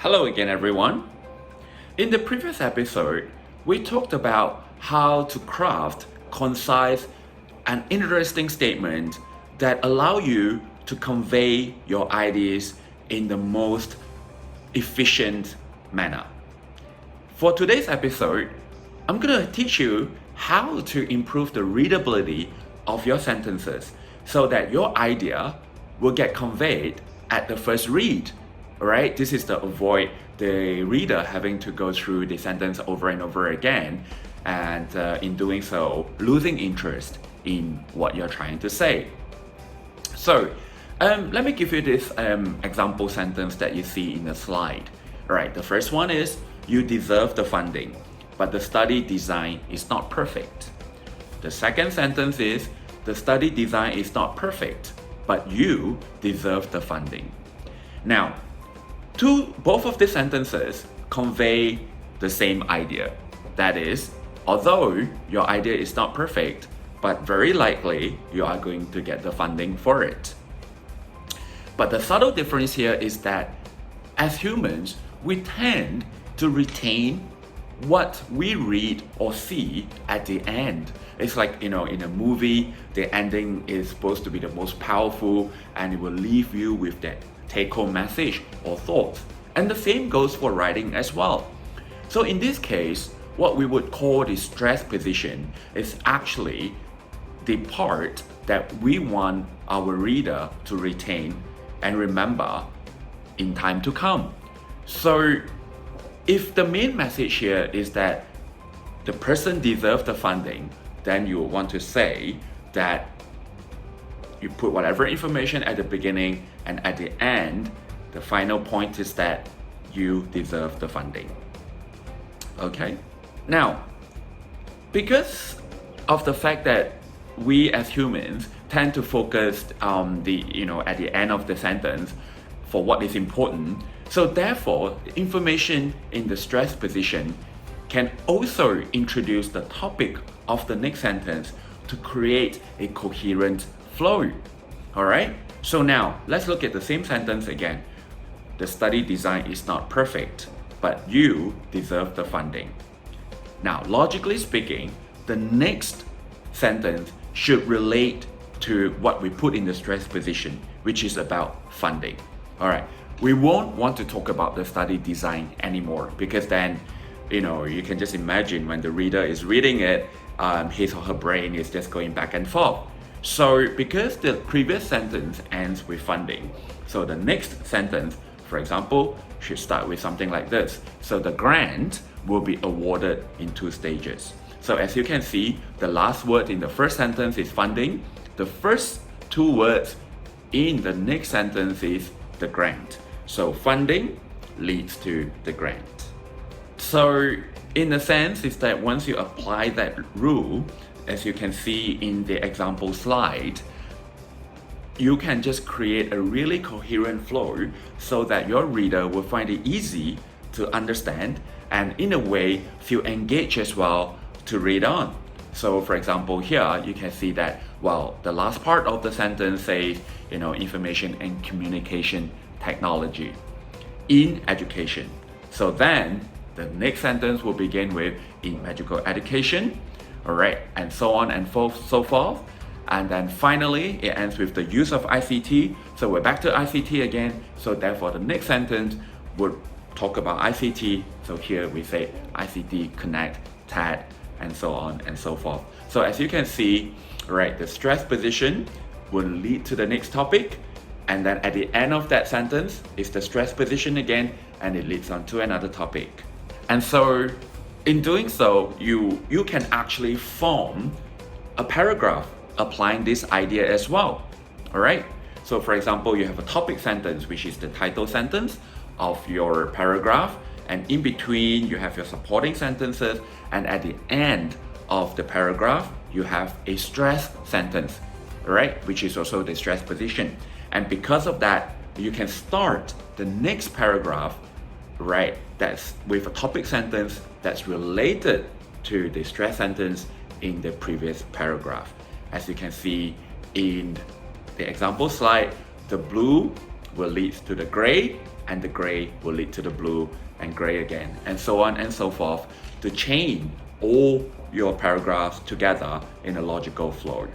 Hello again, everyone. In the previous episode, we talked about how to craft concise and interesting statements that allow you to convey your ideas in the most efficient manner. For today's episode, I'm going to teach you how to improve the readability of your sentences so that your idea will get conveyed at the first read. Alright, this is to avoid the reader having to go through the sentence over and over again, and in doing so, losing interest in what you're trying to say. So, let me give you this example sentence that you see in the slide. Alright, the first one is, you deserve the funding, but the study design is not perfect. The second sentence is, the study design is not perfect, but you deserve the funding. Now, both of these sentences convey the same idea. That is, although your idea is not perfect, but very likely you are going to get the funding for it. But the subtle difference here is that as humans, we tend to retain what we read or see at the end. It's like, in a movie, the ending is supposed to be the most powerful and it will leave you with that take-home message or thoughts. And the same goes for writing as well. So in this case, what we would call the stress position is actually the part that we want our reader to retain and remember in time to come. So if the main message here is that the person deserves the funding, then you want to say that you put whatever information at the beginning, and at the end, the final point is that you deserve the funding. Okay? Now, because of the fact that we as humans tend to focus at the end of the sentence for what is important, so therefore, information in the stress position can also introduce the topic of the next sentence to create a coherent flow. Alright? So now, let's look at the same sentence again. The study design is not perfect, but you deserve the funding. Now, logically speaking, the next sentence should relate to what we put in the stress position, which is about funding. Alright, we won't want to talk about the study design anymore, because then, you can just imagine when the reader is reading it, his or her brain is just going back and forth. So because the previous sentence ends with funding, so the next sentence, for example, should start with something like this. So the grant will be awarded in 2 stages. So as you can see, the last word in the first sentence is funding. The first 2 words in the next sentence is the grant. So funding leads to the grant. So in a sense, is that once you apply that rule, as you can see in the example slide, you can just create a really coherent flow so that your reader will find it easy to understand and in a way feel engaged as well to read on. So for example here, you can see that, the last part of the sentence says, information and communication technology in education. So then the next sentence will begin with in medical education, alright, and so on and so forth. And then finally, it ends with the use of ICT. So we're back to ICT again. So therefore, the next sentence would talk about ICT. So here we say ICT, connect, TAD, and so on and so forth. So as you can see, right, the stress position will lead to the next topic. And then at the end of that sentence is the stress position again, and it leads on to another topic. And so in doing so, you can actually form a paragraph applying this idea as well. Alright? So for example, you have a topic sentence, which is the title sentence of your paragraph, and in between you have your supporting sentences, and at the end of the paragraph you have a stress sentence, right, which is also the stress position. And because of that, you can start the next paragraph, right, that's with a topic sentence that's related to the stress sentence in the previous paragraph. As you can see in the example slide, the blue will lead to the gray, and the gray will lead to the blue, and gray again, and so on and so forth, to chain all your paragraphs together in a logical flow.